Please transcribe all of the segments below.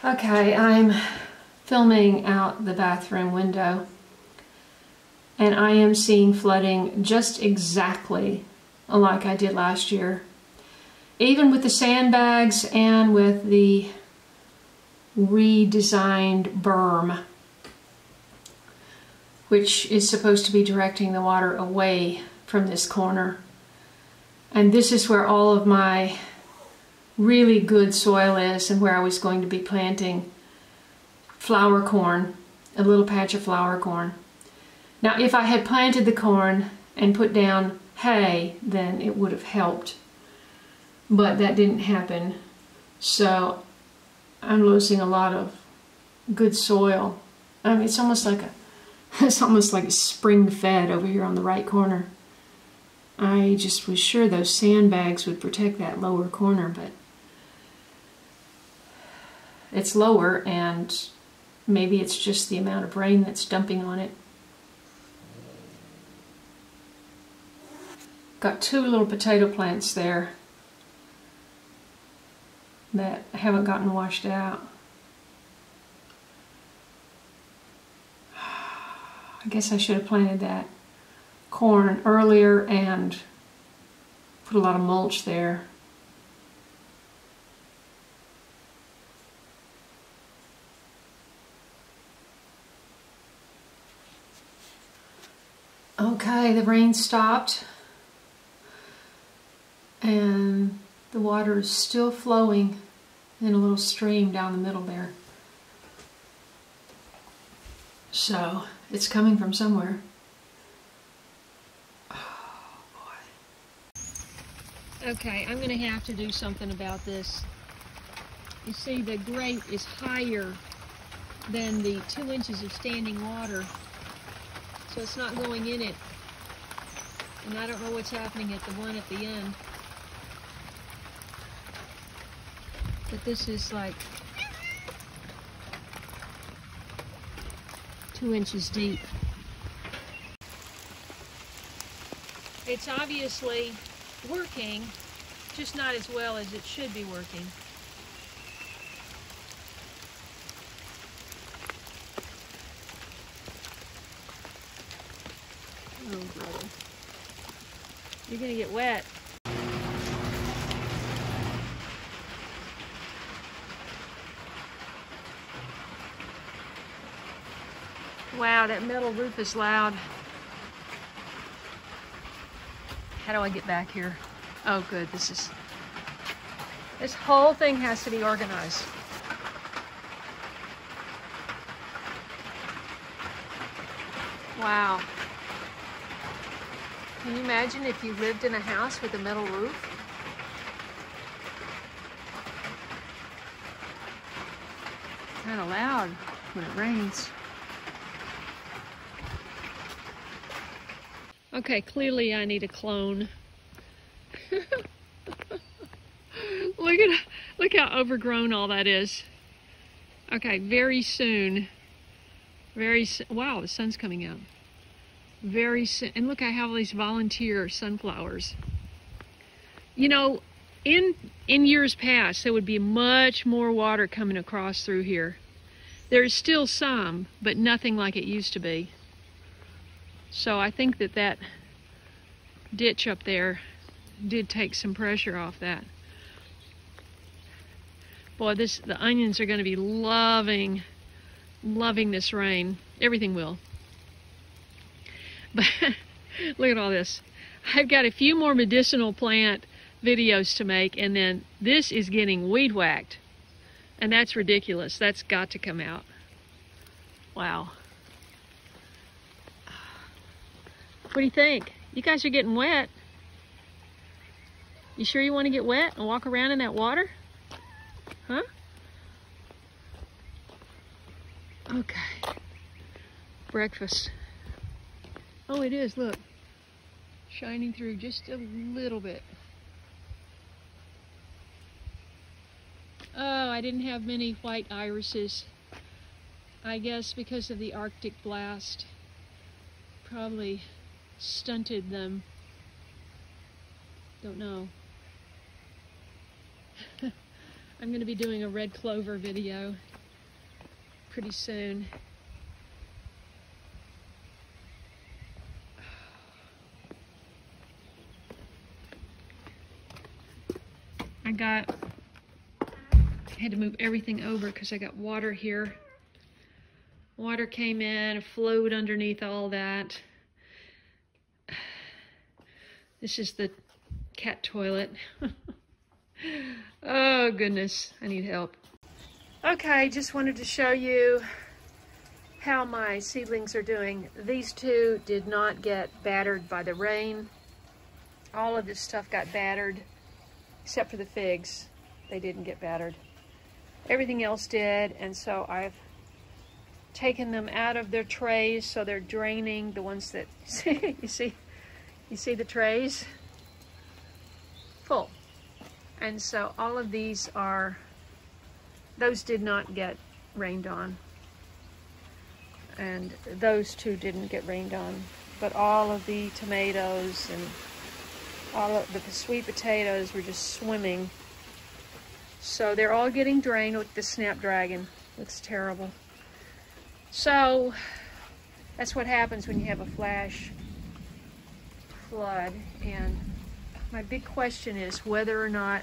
Okay, I'm filming out the bathroom window and I am seeing flooding just exactly like I did last year. Even with the sandbags and with the redesigned berm, which is supposed to be directing the water away from this corner. And this is where all of my really good soil is and where I was going to be planting flower corn, a little patch of flower corn. Now if I had planted the corn and put down hay, then it would have helped. But that didn't happen. So I'm losing a lot of good soil. I mean, it's almost like a spring fed over here on the right corner. I just was sure those sandbags would protect that lower corner, but it's lower, and maybe it's just the amount of rain that's dumping on it. Got two little potato plants there that haven't gotten washed out. I guess I should have planted that corn earlier and put a lot of mulch there. Okay, the rain stopped and the water is still flowing in a little stream down the middle there. So it's coming from somewhere. Oh boy. Okay, I'm going to have to do something about this. You see, the grate is higher than the 2 inches of standing water. So it's not going in it. And I don't know what's happening at the one at the end. But this is like 2 inches deep. It's obviously working, just not as well as it should be working. Oh, brother. You're gonna get wet. Wow, that metal roof is loud. How do I get back here? Oh, good. This whole thing has to be organized. Wow. Can you imagine if you lived in a house with a metal roof? It's kind of loud when it rains. Okay, clearly I need a clone. Look how overgrown all that is. Okay, very soon. Wow, the sun's coming out. Very soon. And look, I have all these volunteer sunflowers. You know, in years past, there would be much more water coming across through here. There's still some, but nothing like it used to be. So I think that ditch up there did take some pressure off that. Boy, the onions are going to be loving this rain. Everything will. But look at all this. I've got a few more medicinal plant videos to make, and then this is getting weed whacked. And that's ridiculous. That's got to come out. Wow. What do you think? You guys are getting wet. You sure you want to get wet and walk around in that water? Huh? Okay. Breakfast. Oh, it is, look. Shining through just a little bit. Oh, I didn't have many white irises. I guess because of the Arctic blast. Probably stunted them. Don't know. I'm going to be doing a red clover video. pretty soon. I had to move everything over because I got water here. Water came in, flowed underneath all that. This is the cat toilet. Oh goodness, I need help. Okay, just wanted to show you how my seedlings are doing. These two did not get battered by the rain. All of this stuff got battered, except for the figs. They didn't get battered. Everything else did, and so I've taken them out of their trays so they're draining. The ones that, you see the trays? Full. And so all of these are, those did not get rained on. And those two didn't get rained on. But all of the tomatoes and all of the sweet potatoes were just swimming. So they're all getting drained with the snapdragon. Looks terrible. So that's what happens when you have a flash flood. And my big question is whether or not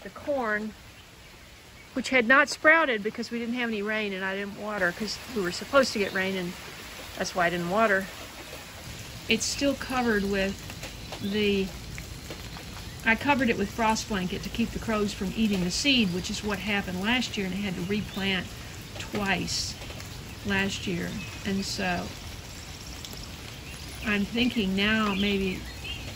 the corn, which had not sprouted because we didn't have any rain and I didn't water because we were supposed to get rain and that's why I didn't water. It's still covered with I covered it with frost blanket to keep the crows from eating the seed, which is what happened last year, and I had to replant twice last year. And so I'm thinking now maybe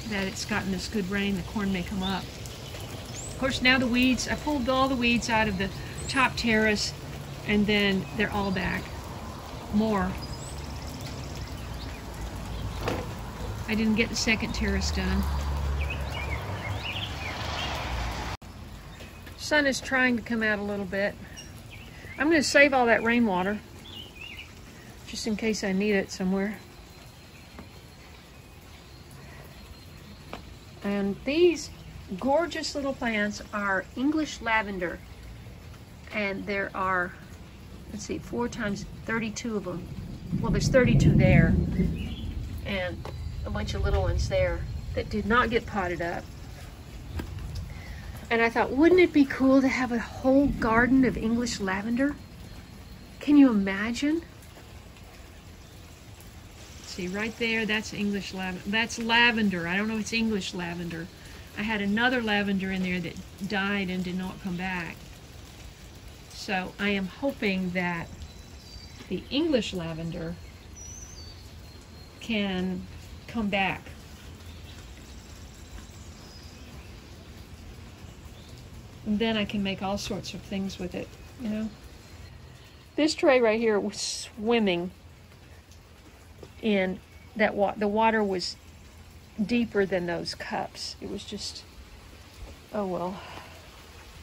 that it's gotten this good rain, the corn may come up. Of course, now the weeds, I pulled all the weeds out of the top terrace, and then they're all back. More. I didn't get the second terrace done. Sun is trying to come out a little bit. I'm going to save all that rainwater just in case I need it somewhere. And these gorgeous little plants are English lavender. And there are, let's see, 4 times 32 of them. Well, there's 32 there. And a bunch of little ones there that did not get potted up. And I thought, wouldn't it be cool to have a whole garden of English lavender? Can you imagine? See, right there, that's English lavender. That's lavender. I don't know if it's English lavender. I had another lavender in there that died and did not come back. So I am hoping that the English lavender can come back. And then I can make all sorts of things with it, you know. This tray right here was swimming in that the water was deeper than those cups. It was just, oh well.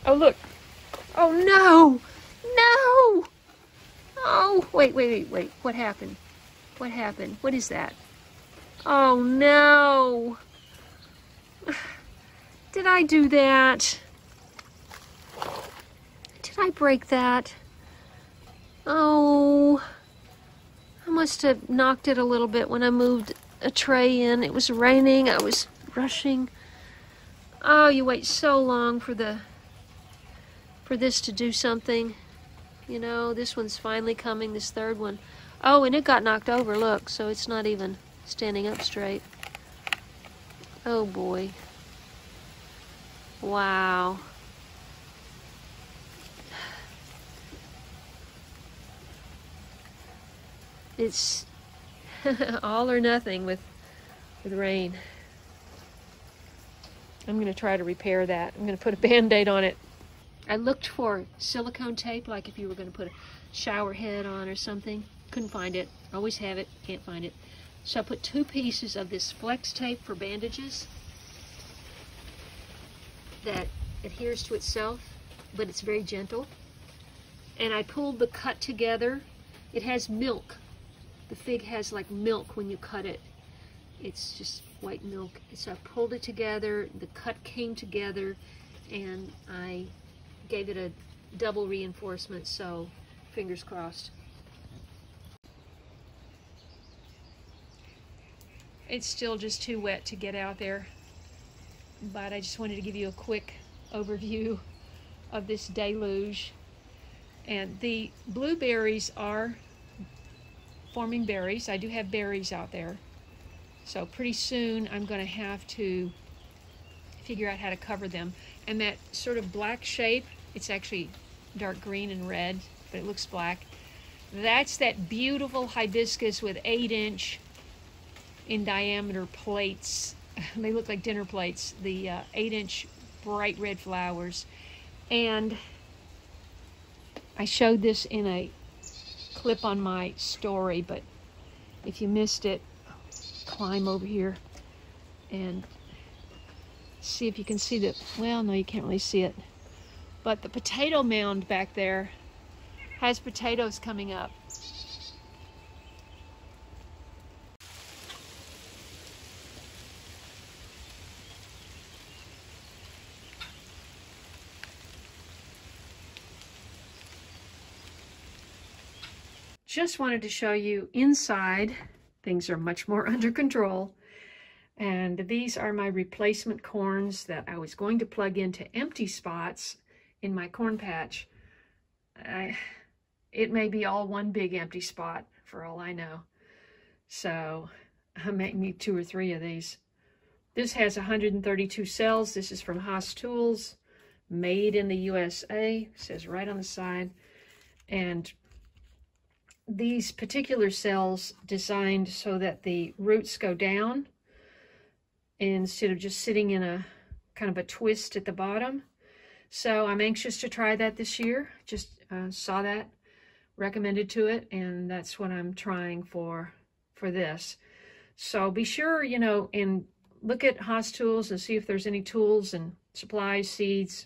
Oh look, oh no, no! Oh, wait, what happened? What happened? What is that? Oh no! Did I do that? Did I break that? Oh, I must have knocked it a little bit when I moved a tray in. It was raining, I was rushing. Oh, you wait so long for this to do something. You know, this one's finally coming, this third one. Oh, and it got knocked over, look, so it's not even standing up straight. Oh boy. Wow. It's all or nothing with rain. I'm going to try to repair that. I'm going to put a Band-Aid on it. I looked for silicone tape, like if you were going to put a shower head on or something. Couldn't find it. Always have it. Can't find it. So I put 2 pieces of this flex tape for bandages that adheres to itself, but it's very gentle. And I pulled the cut together. It has milk. The fig has like milk when you cut it. It's just white milk. So I pulled it together, the cut came together, and I gave it a double reinforcement, so Fingers crossed. It's still just too wet to get out there, but I just wanted to give you a quick overview of this deluge. And the blueberries are forming berries. I do have berries out there. So pretty soon I'm going to have to figure out how to cover them. And that sort of black shape, it's actually dark green and red, but it looks black. That's that beautiful hibiscus with 8-inch in diameter plates. They look like dinner plates. The 8-inch bright red flowers. And I showed this in a clip on my story, but if you missed it, climb over here and see if you can see the, well, no, you can't really see it, but the potato mound back there has potatoes coming up. Just wanted to show you inside. Things are much more under control. And these are my replacement corns that I was going to plug into empty spots in my corn patch. It may be all one big empty spot for all I know. So I may need 2 or 3 of these. This has 132 cells. This is from Haas Tools, made in the USA. It says right on the side. And these particular cells designed so that the roots go down instead of just sitting in a kind of a twist at the bottom. So I'm anxious to try that this year. Just saw that recommended to it, and that's what I'm trying for this. So be sure, you know, and look at Haas Tools and see if there's any tools and supplies, seeds,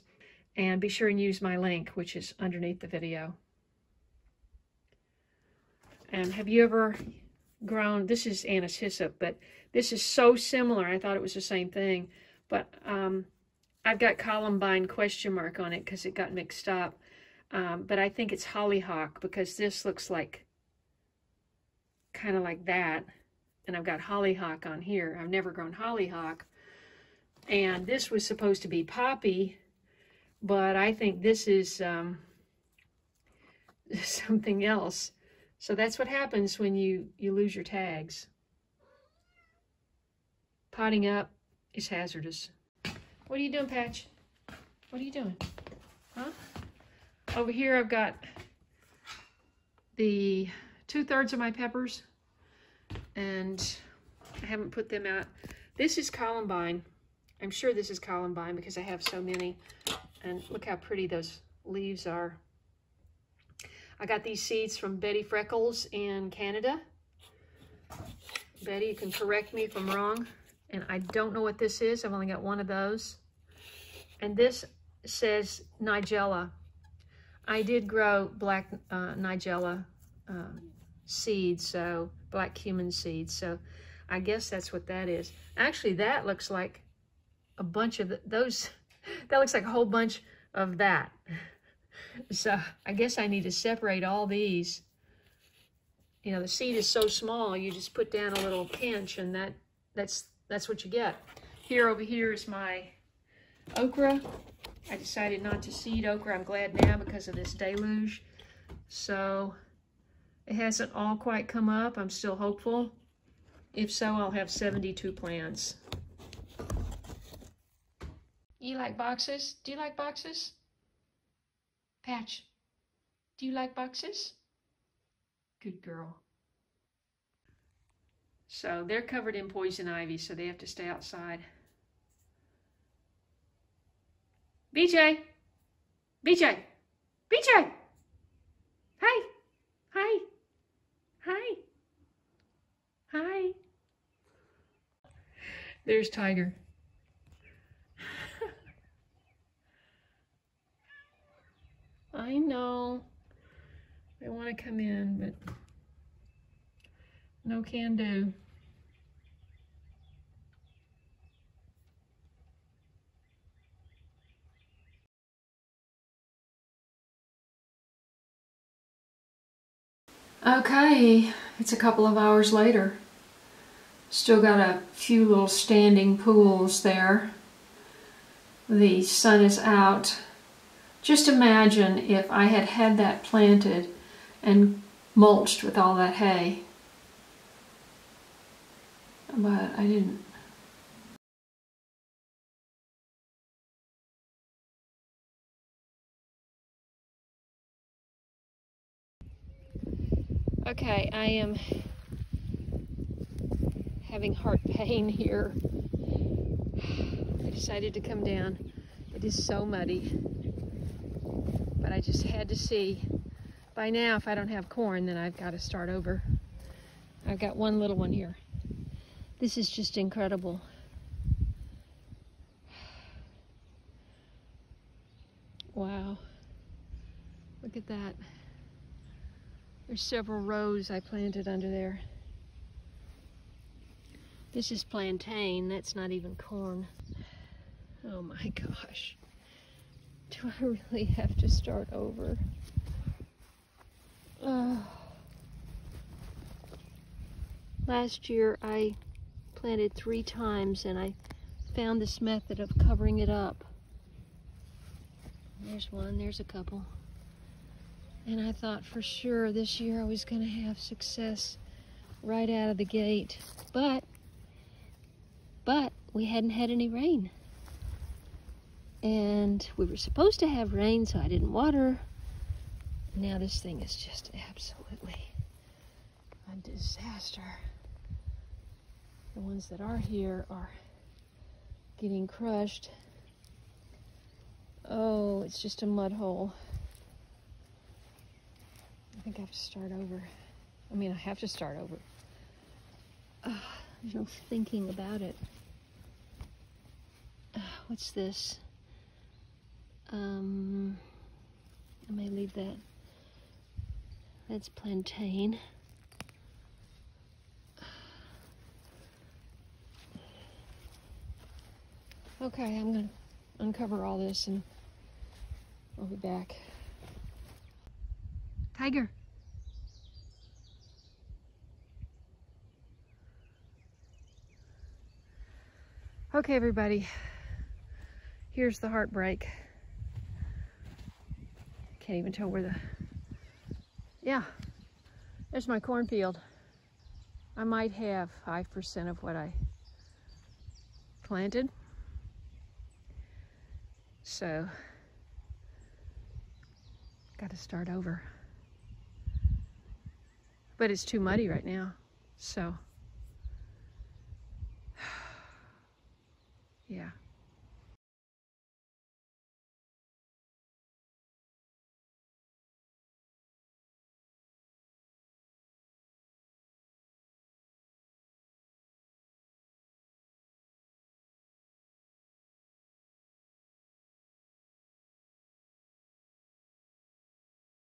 and be sure and use my link, which is underneath the video. And have you ever grown, this is anise hyssop, but this is so similar. I thought it was the same thing, but I've got Columbine question mark on it because it got mixed up. But I think it's hollyhock because this looks like kind of like that. And I've got hollyhock on here. I've never grown hollyhock. And this was supposed to be poppy, but I think this is something else. So that's what happens when you lose your tags. Potting up is hazardous. What are you doing, Patch? What are you doing? Huh? Over here I've got the 2/3 of my peppers, and I haven't put them out. This is Columbine. I'm sure this is Columbine because I have so many. And look how pretty those leaves are. I got these seeds from Betty Freckles in Canada. Betty, you can correct me if I'm wrong. And I don't know what this is. I've only got one of those. And this says Nigella. I did grow black Nigella seeds, so black cumin seeds. So I guess that's what that is. Actually, that looks like a bunch of those. That looks like a whole bunch of that. So I guess I need to separate all these. You know, the seed is so small, you just put down a little pinch and that's what you get. Over here is my okra. I decided not to seed okra. I'm glad now because of this deluge. So it hasn't all quite come up. I'm still hopeful. If so, I'll have 72 plants. You like boxes? Do you like boxes? Patch, do you like boxes? Good girl. So they're covered in poison ivy, so they have to stay outside. BJ! BJ! BJ! Hi! Hi! Hi! Hi! There's Tiger. I know. They want to come in, but no can do. Okay, it's a couple of hours later. Still got a few little standing pools there. The sun is out. Just imagine if I had had that planted and mulched with all that hay. But I didn't. Okay, I am having heart pain here. I decided to come down. It is so muddy. But I just had to see. By now, if I don't have corn, then I've got to start over. I've got one little one here. This is just incredible. Wow. Look at that. There's several rows I planted under there. This is plantain. That's not even corn. Oh my gosh. Do I really have to start over? Last year I planted 3 times and I found this method of covering it up. There's one, there's a couple. And I thought for sure this year I was going to have success right out of the gate. But we hadn't had any rain. And we were supposed to have rain, so I didn't water. Now this thing is just absolutely a disaster. The ones that are here are getting crushed. Oh, it's just a mud hole. I think I have to start over. I mean, I have to start over. There's no thinking about it. What's this? I may leave that. That's plantain. Okay, I'm gonna uncover all this and I'll be back. Tiger. Okay, everybody. Here's the heartbreak. Can't even tell where the... Yeah, there's my cornfield. I might have 5% of what I planted. So, got to start over. But it's too muddy right now, so... Yeah.